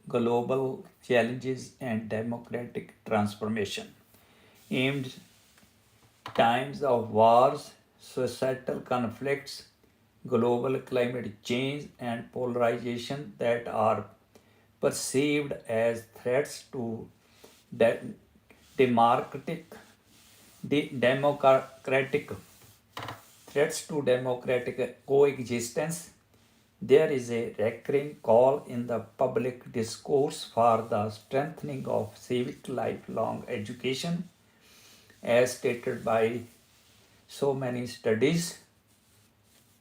global challenges and democratic transformation. Aimed times of wars, societal conflicts, global climate change, and polarization that are perceived as threats to de- democratic, democratic threats to democratic coexistence. There is a recurring call in the public discourse for the strengthening of civic lifelong education, as stated by so many studies.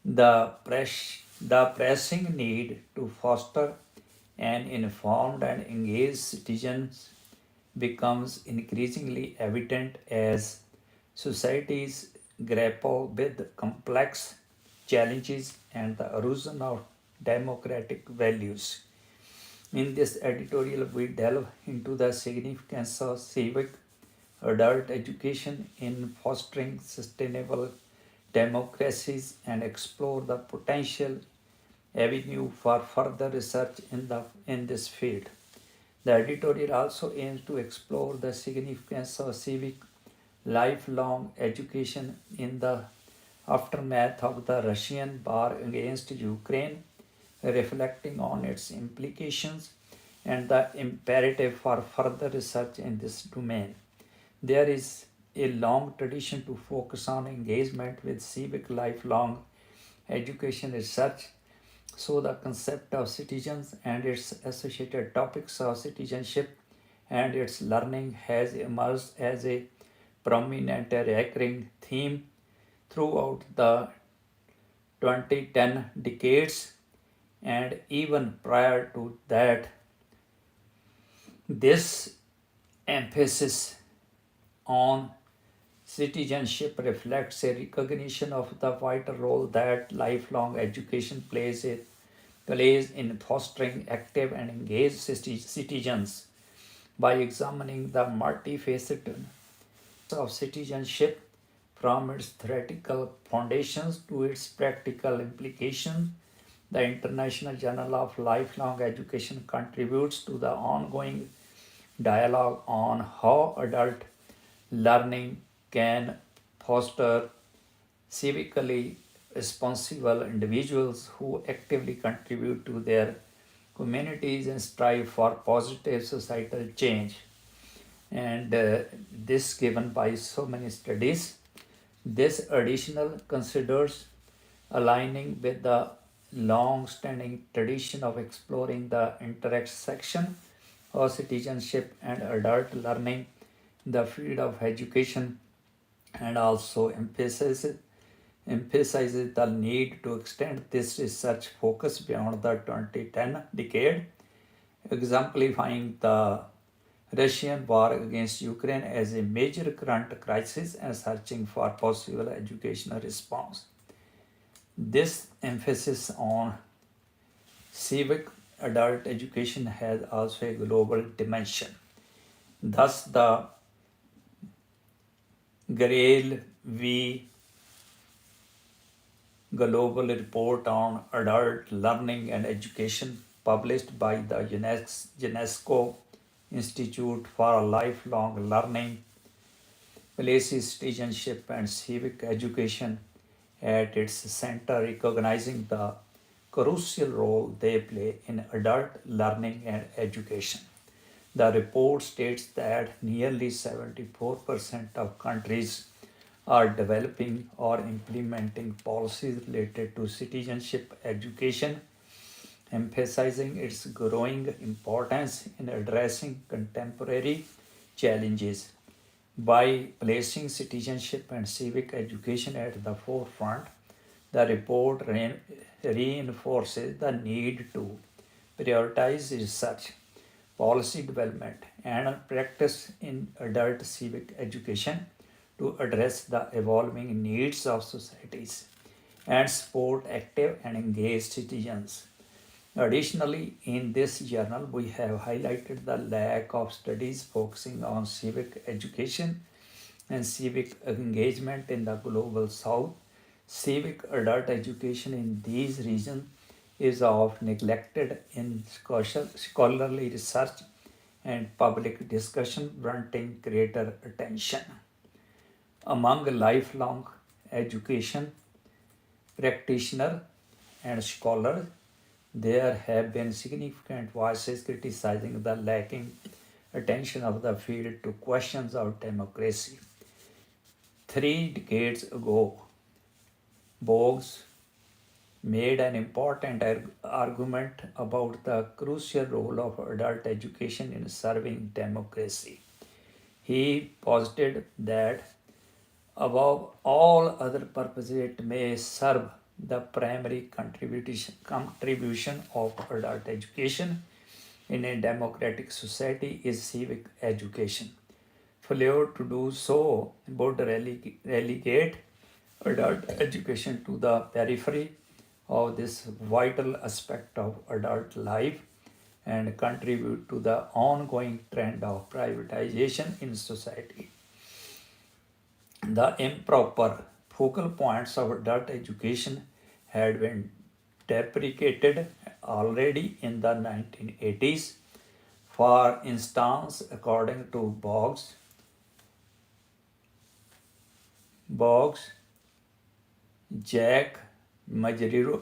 The pressing need to foster an informed and engaged citizens becomes increasingly evident as societies grapple with complex challenges and the erosion of democratic values. In this editorial, we delve into the significance of civic adult education in fostering sustainable democracies and explore the potential avenue for further research in this field. The editorial also aims to explore the significance of civic lifelong education in the aftermath of the Russian war against Ukraine, reflecting on its implications and the imperative for further research in this domain. There is a long tradition to focus on engagement with civic lifelong education research, so the concept of citizens and its associated topics of citizenship and its learning has emerged as a prominent recurring theme throughout the 2010 decades, and even prior to that. This emphasis on citizenship reflects a recognition of the vital role that lifelong education plays in fostering active and engaged citizens. By examining the multifaceted of citizenship from its theoretical foundations to its practical implications, the International Journal of Lifelong Education contributes to the ongoing dialogue on how adult learning can foster civically responsible individuals who actively contribute to their communities and strive for positive societal change. And this given by so many studies. This additional considers aligning with the long-standing tradition of exploring the intersection of citizenship and adult learning in the field of education, and also emphasizes the need to extend this research focus beyond the 2010 decade, exemplifying the Russian war against Ukraine as a major current crisis and searching for possible educational response. This emphasis on civic adult education has also a global dimension. Thus, the Grail v. Global Report on Adult Learning and Education, published by the UNESCO Institute for Lifelong Learning, places citizenship and civic education at its center, recognizing the crucial role they play in adult learning and education. The report states that nearly 74% of countries are developing or implementing policies related to citizenship education, emphasizing its growing importance in addressing contemporary challenges. By placing citizenship and civic education at the forefront, the report reinforces the need to prioritize research, policy development, and practice in adult civic education to address the evolving needs of societies and support active and engaged citizens. Additionally, in this journal, we have highlighted the lack of studies focusing on civic education and civic engagement in the global south. Civic adult education in these regions is often neglected in scholarly research and public discussion, warranting greater attention. Among lifelong education practitioners and scholars, there have been significant voices criticizing the lacking attention of the field to questions of democracy. 3 decades ago, Boggs made an important argument about the crucial role of adult education in serving democracy. He posited that above all other purposes, it may serve the primary contribution of adult education in a democratic society is civic education. Failure to do so would relegate adult education to the periphery of this vital aspect of adult life and contribute to the ongoing trend of privatization in society. The improper focal points of adult education had been deprecated already in the 1980s. For instance, according to Boggs, Jack Magiro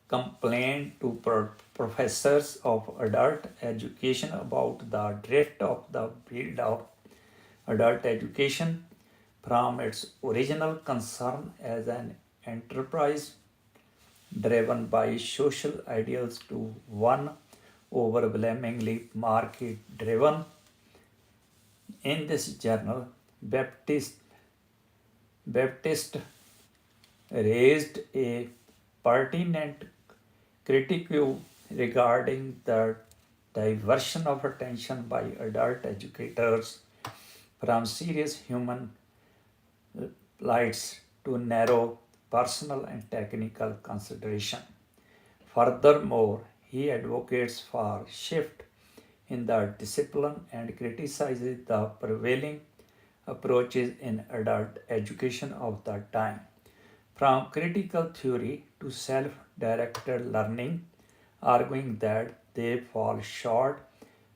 complained to professors of adult education about the drift of the field of adult education from its original concern as an enterprise driven by social ideals to one overwhelmingly market driven. In this journal, Baptist raised a pertinent critique regarding the diversion of attention by adult educators from serious human plights to narrow personal and technical consideration. Furthermore, he advocates for shift in the discipline and criticizes the prevailing approaches in adult education of the time. From critical theory to self directed learning, arguing that they fall short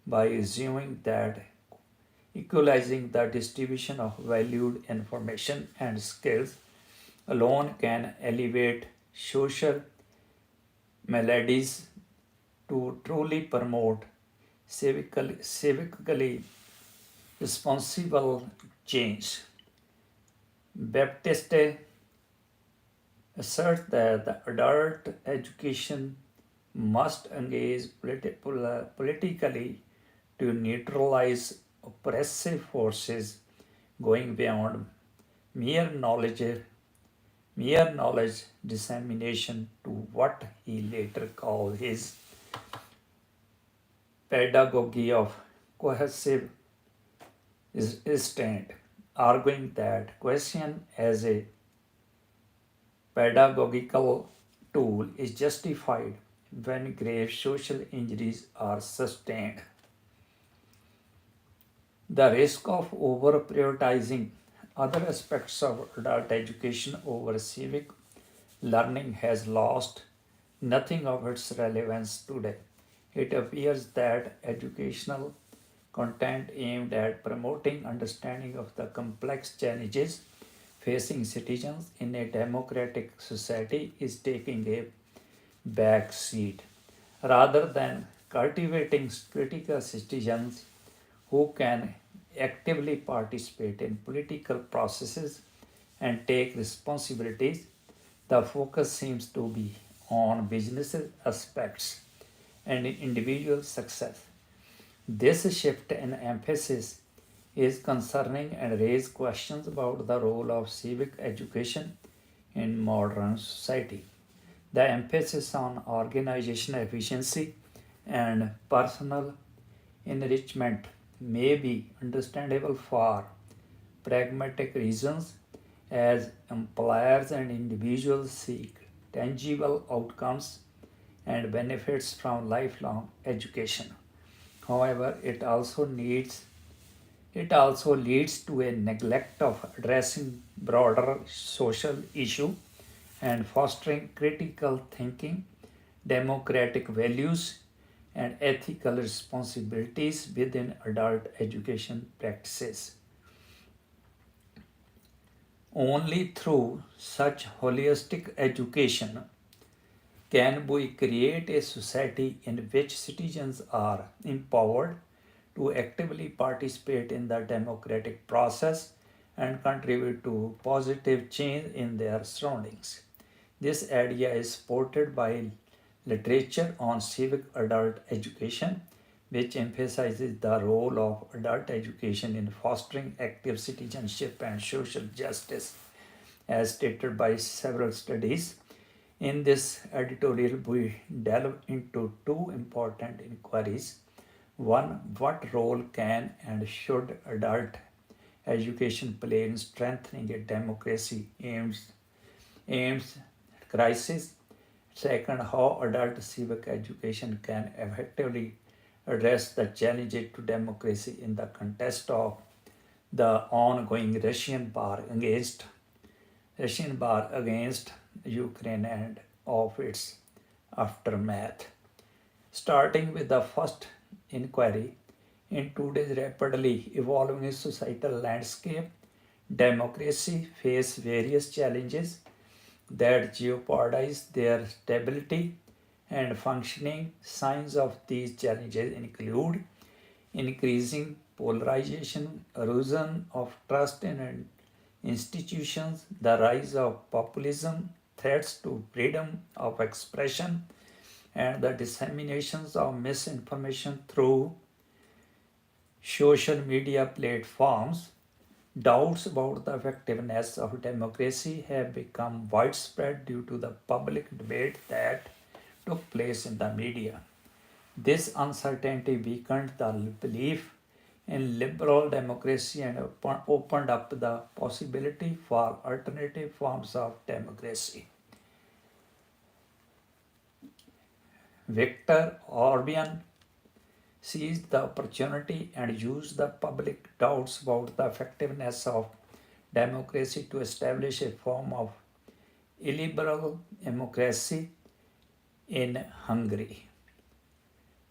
by assuming that equalizing the distribution of valued information and skills alone can elevate social maladies to truly promote civically responsible change. Baptiste asserts that the adult education must engage politically to neutralize oppressive forces going beyond mere knowledge mere knowledge dissemination to what he later called his pedagogy of cohesive restraint, arguing that question as a pedagogical tool is justified when grave social injuries are sustained. The risk of over prioritizing other aspects of adult education over civic learning has lost nothing of its relevance today. It appears that educational content aimed at promoting understanding of the complex challenges facing citizens in a democratic society is taking a back seat rather than cultivating critical citizens who can actively participate in political processes and take responsibilities. The focus seems to be on business aspects and individual success. This shift in emphasis is concerning and raises questions about the role of civic education in modern society. The emphasis on organizational efficiency and personal enrichment may be understandable for pragmatic reasons as employers and individuals seek tangible outcomes and benefits from lifelong education. However, it also leads to a neglect of addressing broader social issue and fostering critical thinking, democratic values, and ethical responsibilities within adult education practices. Only through such holistic education can we create a society in which citizens are empowered to actively participate in the democratic process and contribute to positive change in their surroundings. This idea is supported by literature on civic adult education, which emphasizes the role of adult education in fostering active citizenship and social justice, as stated by several studies. In this editorial, we delve into two important inquiries. One, what role can and should adult education play in strengthening a democracy aims at crisis? Second, how adult civic education can effectively address the challenges to democracy in the context of the ongoing Russian war against Ukraine and of its aftermath. Starting with the first inquiry, in today's rapidly evolving societal landscape, democracy faces various challenges that jeopardize their stability and functioning. Signs of these challenges include increasing polarization, erosion of trust in institutions, the rise of populism, threats to freedom of expression, and the disseminations of misinformation through social media platforms. Doubts about the effectiveness of democracy have become widespread due to the public debate that took place in the media. This uncertainty weakened the belief in liberal democracy and opened up the possibility for alternative forms of democracy. Viktor Orban seized the opportunity and used the public doubts about the effectiveness of democracy to establish a form of illiberal democracy in Hungary,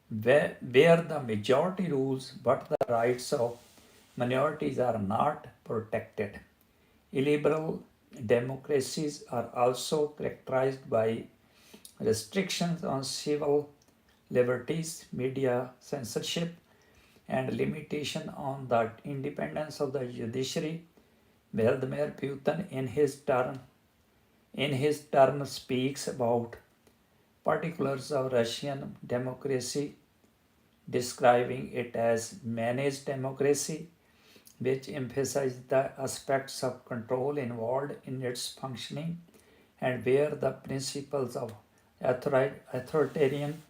where the majority rules but the rights of minorities are not protected. Illiberal democracies are also characterized by restrictions on civil liberties, media censorship, and limitation on the independence of the judiciary. Vladimir Putin, in his turn, speaks about particulars of Russian democracy, describing it as managed democracy, which emphasizes the aspects of control involved in its functioning and where the principles of authoritarian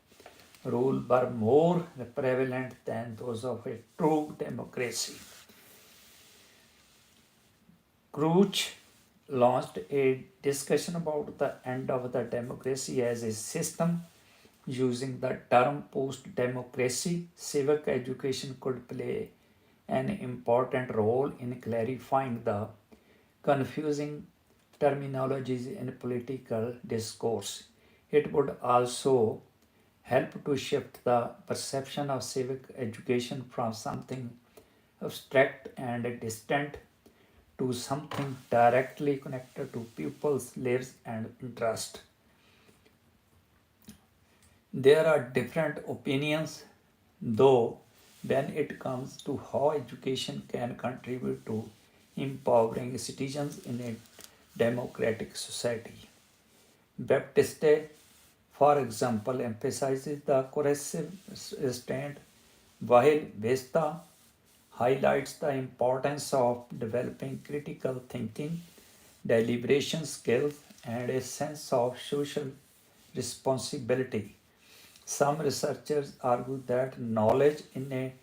rule were more prevalent than those of a true democracy. Crouch launched a discussion about the end of the democracy as a system. Using the term post democracy, civic education could play an important role in clarifying the confusing terminologies in political discourse. It would also help to shift the perception of civic education from something abstract and distant to something directly connected to people's lives and interests. There are different opinions, though, when it comes to how education can contribute to empowering citizens in a democratic society. Baptiste, for example, emphasizes the coercive restraint, while Vesta highlights the importance of developing critical thinking, deliberation skills, and a sense of social responsibility. Some researchers argue that knowledge in a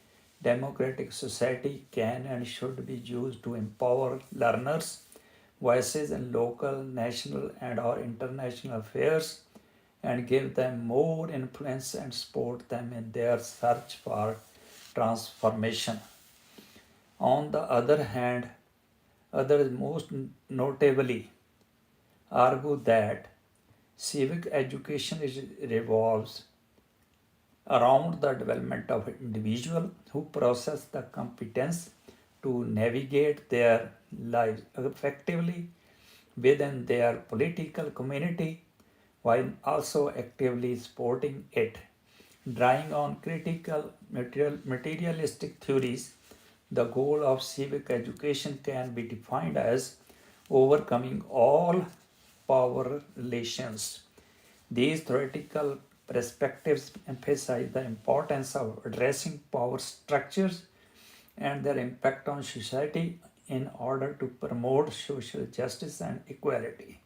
democratic society can and should be used to empower learners' voices in local, national, and or international affairs and give them more influence and support them in their search for transformation. On the other hand, others most notably argue that civic education revolves around the development of individuals who possess the competence to navigate their lives effectively within their political community while also actively supporting it. Drawing on critical materialistic theories, the goal of civic education can be defined as overcoming all power relations. These theoretical perspectives emphasize the importance of addressing power structures and their impact on society in order to promote social justice and equality.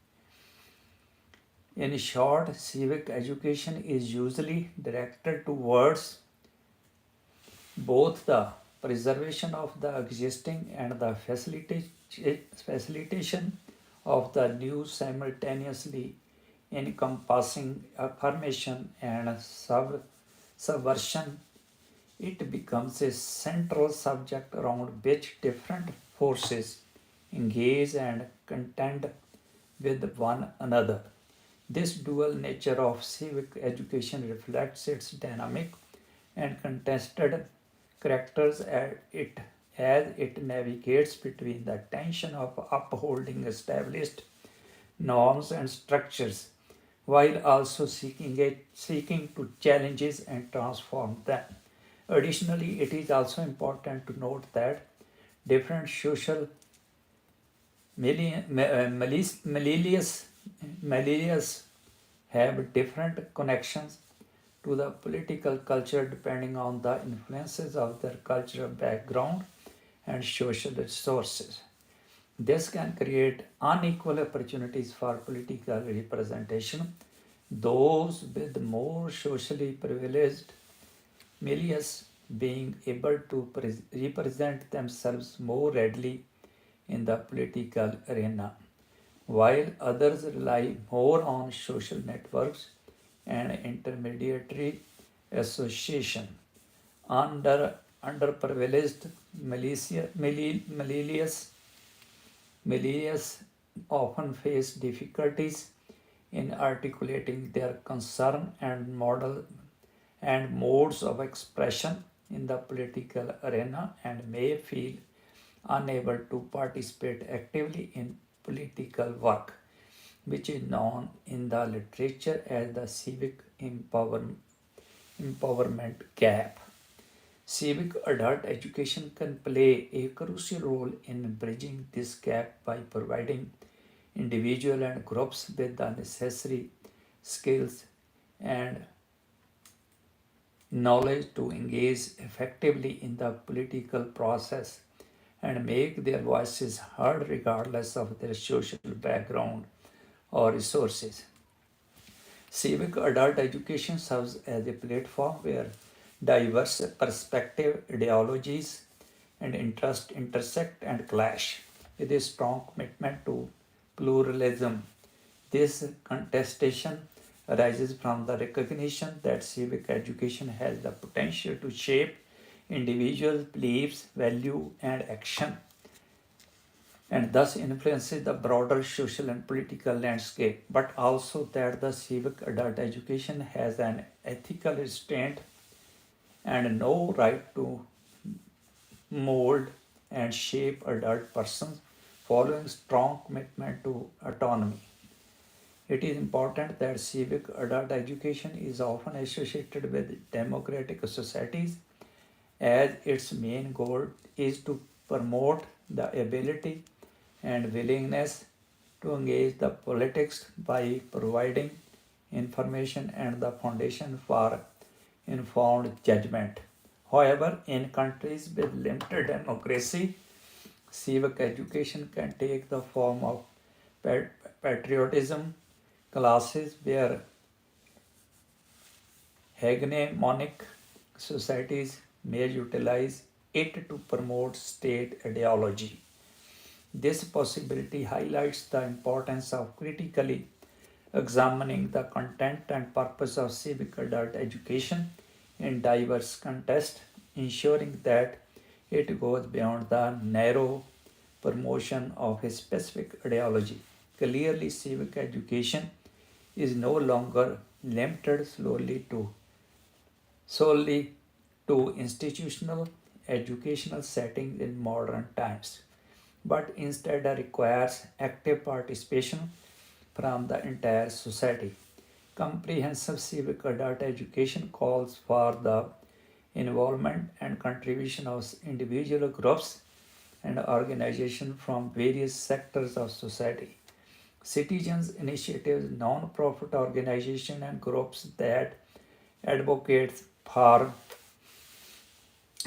In short, civic education is usually directed towards both the preservation of the existing and the facilitation of the new, simultaneously encompassing affirmation and subversion. It becomes a central subject around which different forces engage and contend with one another. This dual nature of civic education reflects its dynamic and contested characters as it navigates between the tension of upholding established norms and structures while also seeking to challenges and transform them. Additionally, it is also important to note that different social malleus have different connections to the political culture depending on the influences of their cultural background and social resources. This can create unequal opportunities for political representation. Those with more socially privileged milieux being able to represent themselves more readily in the political arena, while others rely more on social networks and intermediary association. Under underprivileged milieux often face difficulties in articulating their concern and modes of expression in the political arena and may feel unable to participate actively in political work, which is known in the literature as the civic empowerment gap. Civic adult education can play a crucial role in bridging this gap by providing individuals and groups with the necessary skills and knowledge to engage effectively in the political process and make their voices heard regardless of their social background or resources. Civic adult education serves as a platform where diverse perspective, ideologies, and interests intersect and clash. With a strong commitment to pluralism, this contestation arises from the recognition that civic education has the potential to shape individuals' beliefs, value, and action, and thus influences the broader social and political landscape, but also that the civic adult education has an ethical restraint and no right to mold and shape adult persons following strong commitment to autonomy. It is important that civic adult education is often associated with democratic societies as its main goal is to promote the ability and willingness to engage the politics by providing information and the foundation for informed judgment. However, in countries with limited democracy, civic education can take the form of patriotism classes where hegemonic societies may utilize it to promote state ideology. This possibility highlights the importance of critically examining the content and purpose of civic adult education in diverse contexts, ensuring that it goes beyond the narrow promotion of a specific ideology. Clearly, civic education is no longer limited solely to institutional educational settings in modern times, but instead requires active participation from the entire society. Comprehensive civic adult education calls for the involvement and contribution of individual groups and organizations from various sectors of society. Citizens initiatives, non-profit organizations, and groups that advocate for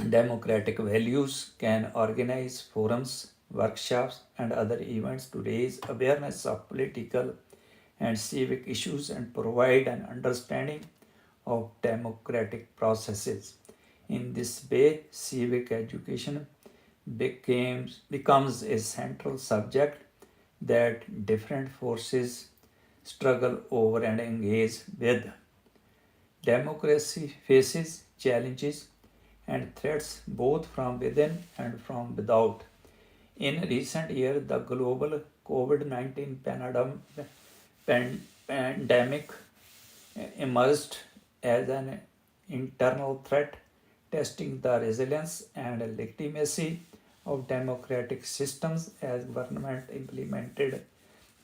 democratic values can organize forums, workshops, and other events to raise awareness of political and civic issues and provide an understanding of democratic processes. In this way, civic education becomes a central subject that different forces struggle over and engage with. Democracy faces challenges and threats both from within and from without. In recent years, the global COVID 19 pandemic emerged as an internal threat, testing the resilience and legitimacy of democratic systems as government implemented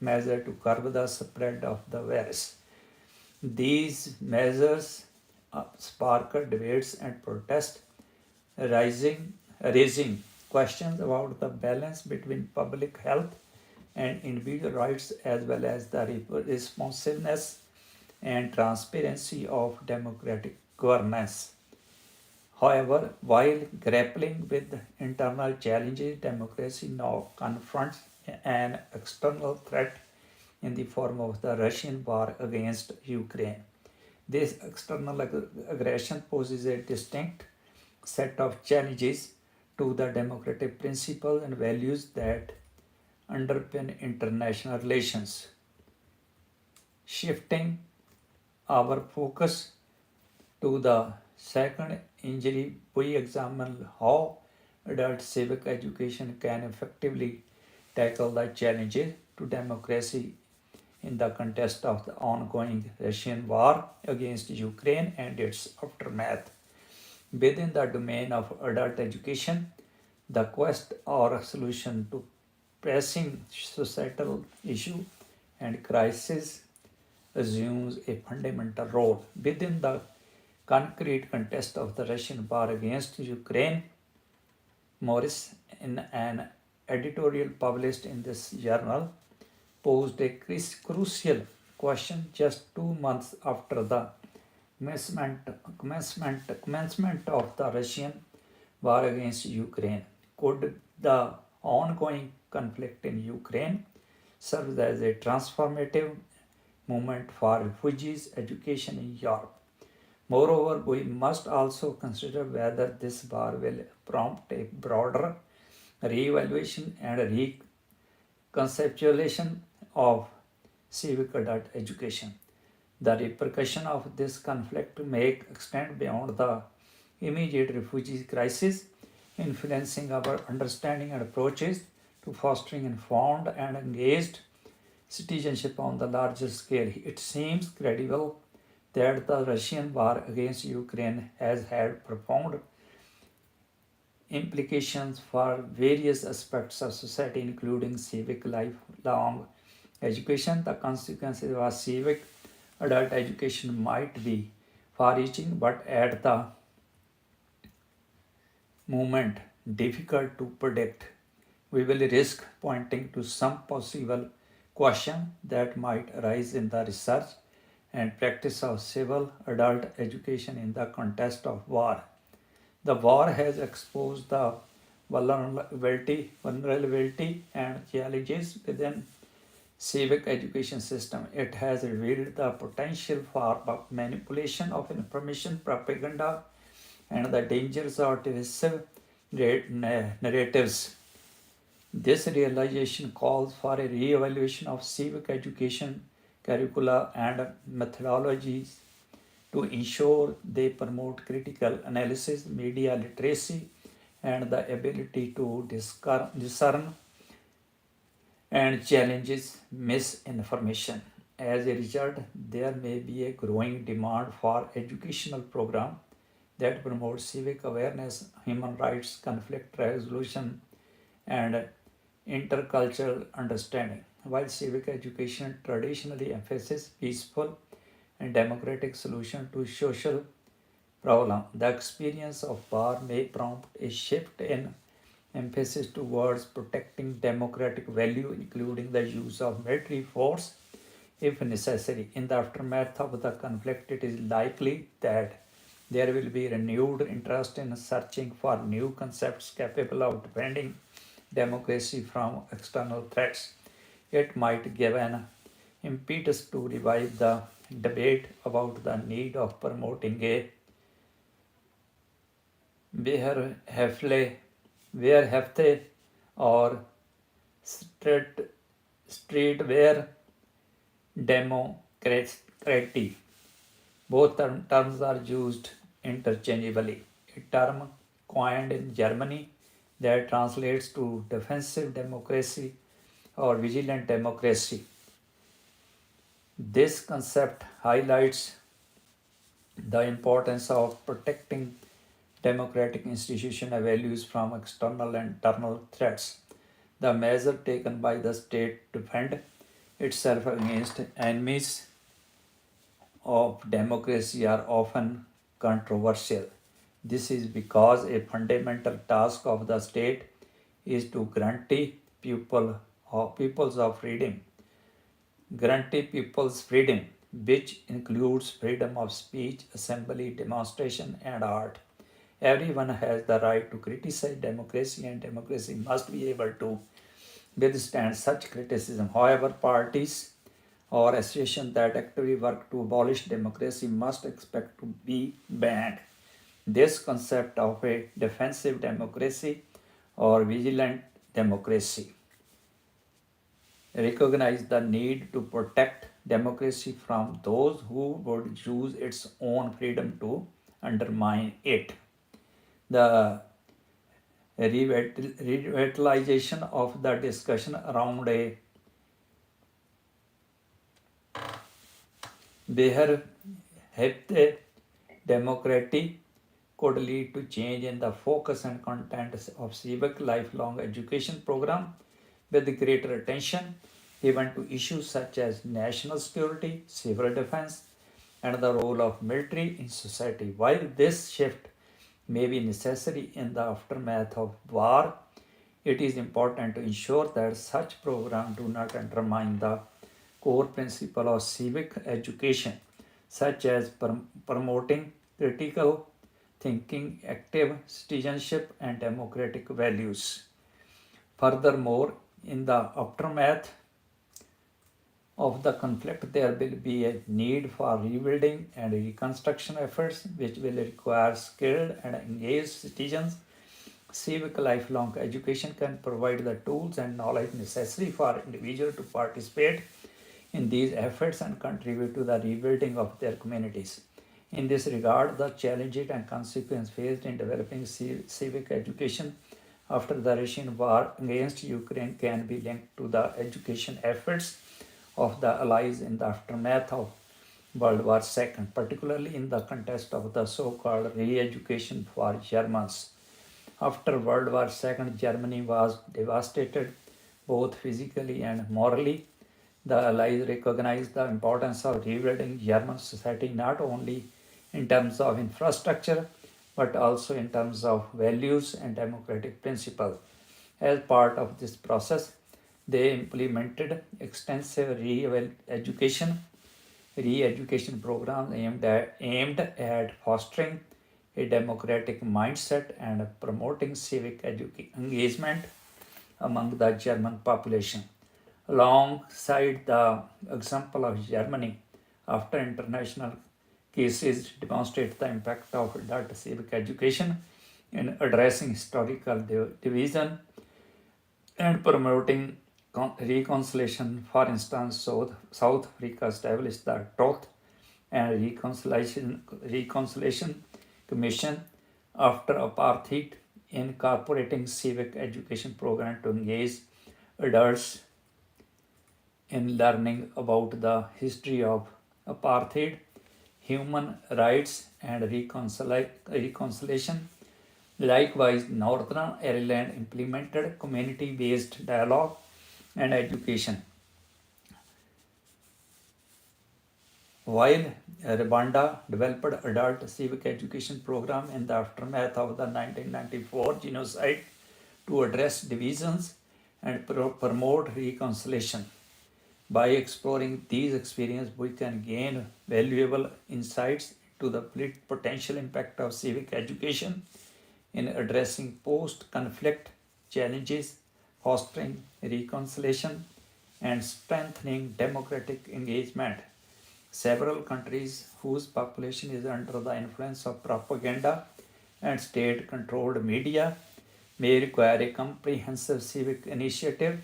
measures to curb the spread of the virus. These measures sparked debates and protests, raising questions about the balance between public health and individual rights, as well as the responsiveness and transparency of democratic governance. However, while grappling with internal challenges, democracy now confronts an external threat in the form of the Russian war against Ukraine. This external aggression poses a distinct set of challenges to the democratic principles and values that underpin international relations. Shifting our focus to the second injury, we examine how adult civic education can effectively tackle the challenges to democracy in the context of the ongoing Russian war against Ukraine and its aftermath. Within the domain of adult education, the quest or solution to pressing societal issue and crisis assumes a fundamental role. Within the concrete context of the Russian war against Ukraine, Morris, in an editorial published in this journal, posed a crucial question just 2 months after the commencement of the Russian war against Ukraine. Could the ongoing conflict in Ukraine serve as a transformative moment for refugees' education in Europe? Moreover, we must also consider whether this war will prompt a broader re-evaluation and reconceptualization of civic adult education. The repercussion of this conflict may extend beyond the immediate refugee crisis, influencing our understanding and approaches to fostering informed and engaged citizenship on the larger scale. It seems credible that the Russian war against Ukraine has had profound implications for various aspects of society, including civic lifelong education. The consequences of civic adult education might be far reaching, but at the moment difficult to predict. We will risk pointing to some possible question that might arise in the research and practice of civil adult education in the context of war. The war has exposed the vulnerability and challenges within civic education system. It has revealed the potential for manipulation of information, propaganda, and the dangers of divisive narratives. This realization calls for a re-evaluation of civic education curricula and methodologies to ensure they promote critical analysis, media literacy, and the ability to discern and challenges misinformation. As a result, there may be a growing demand for educational programs that promote civic awareness, human rights, conflict resolution, and intercultural understanding. While civic education traditionally emphasizes peaceful and democratic solution to social problem, the experience of war may prompt a shift in emphasis towards protecting democratic value, including the use of military force if necessary. In the aftermath of the conflict, it is likely that there will be renewed interest in searching for new concepts capable of defending democracy from external threats. It might give an impetus to revive the debate about the need of promoting a Wehrhafte Wehrhafte or street, streetwear democracy. Both terms are used interchangeably. A term coined in Germany that translates to defensive democracy or vigilant democracy. This concept highlights the importance of protecting democratic institutional values from external and internal threats. The measure taken by the state to defend itself against enemies of democracy are often controversial. This is because a fundamental task of the state is to peoples of freedom, guarantee people's freedom, which includes freedom of speech, assembly, demonstration, and art. Everyone has the right to criticize democracy, and democracy must be able to withstand such criticism. However, parties or associations that actively work to abolish democracy must expect to be banned. This concept of a defensive democracy or vigilant democracy recognize the need to protect democracy from those who would use its own freedom to undermine it. The revitalization of the discussion around a Beher Hepte democracy could lead to change in the focus and content of civic lifelong education program with greater attention given to issues such as national security, civil defense, and the role of military in society. While this shift may be necessary in the aftermath of war, it is important to ensure that such programs do not undermine the core principle of civic education, such as promoting critical thinking, active citizenship, and democratic values. Furthermore, in the aftermath of the conflict, there will be a need for rebuilding and reconstruction efforts, which will require skilled and engaged citizens. Civic lifelong education can provide the tools and knowledge necessary for individuals to participate in these efforts and contribute to the rebuilding of their communities. In this regard, the challenges and consequences faced in developing civic education after the Russian war against Ukraine can be linked to the education efforts of the Allies in the aftermath of World War II, particularly in the context of the so-called re-education for Germans. After World War II, Germany was devastated both physically and morally. The Allies recognized the importance of rebuilding German society not only in terms of infrastructure but also in terms of values and democratic principles. As part of this process, they implemented extensive re-education programs aimed at fostering a democratic mindset and promoting civic engagement among the German population. Alongside the example of Germany, after international cases demonstrate the impact of adult civic education in addressing historical division and promoting reconciliation. For instance, South Africa established the Truth and Reconciliation Commission after apartheid, incorporating civic education program to engage adults in learning about the history of apartheid, human rights, and reconciliation. Likewise, Northern Ireland implemented community based dialogue and education, while Rwanda developed adult civic education program in the aftermath of the 1994 genocide to address divisions and promote reconciliation. By exploring these experiences, we can gain valuable insights into the potential impact of civic education in addressing post conflict challenges, fostering reconciliation, and strengthening democratic engagement. Several countries whose population is under the influence of propaganda and state controlled media may require a comprehensive civic initiative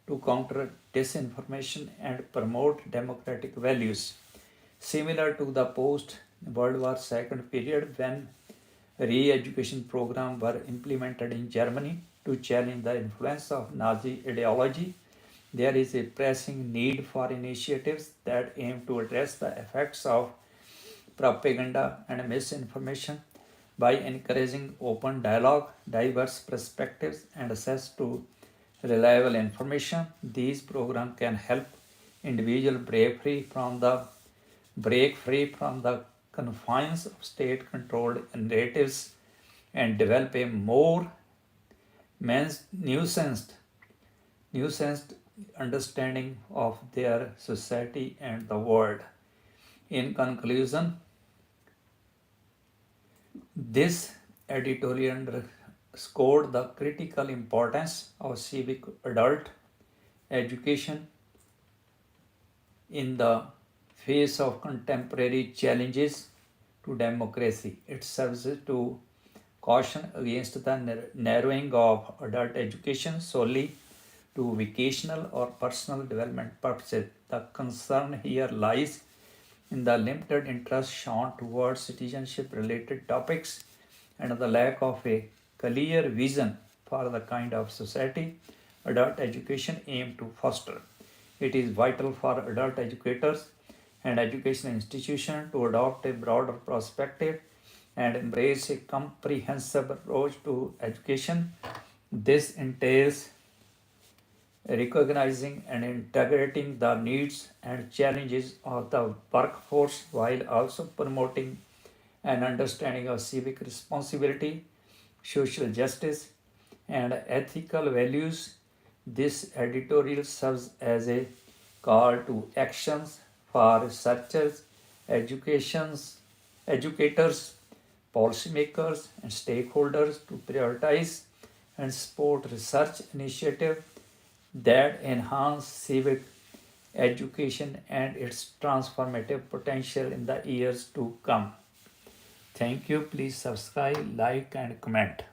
to counter disinformation and promote democratic values. Similar to the post World War II period when re education programs were implemented in Germany to challenge the influence of Nazi ideology, there is a pressing need for initiatives that aim to address the effects of propaganda and misinformation by encouraging open dialogue, diverse perspectives, and access to reliable information. These programs can help individuals break free from the confines of state-controlled narratives and develop a more nuanced understanding of their society and the world. In conclusion, this editorial underscored the critical importance of civic adult education in the face of contemporary challenges to democracy. It serves to caution against the narrowing of adult education solely to vocational or personal development purposes. The concern here lies in the limited interest shown towards citizenship related topics and the lack of a clear vision for the kind of society adult education aims to foster. It is vital for adult educators and educational institutions to adopt a broader perspective and embrace a comprehensive approach to education. This entails recognizing and integrating the needs and challenges of the workforce while also promoting an understanding of civic responsibility, social justice, and ethical values. This editorial serves as a call to actions for researchers, educators, policymakers, and stakeholders to prioritize and support research initiatives that enhance civic education and its transformative potential in the years to come. Thank you. Please subscribe, like, and comment.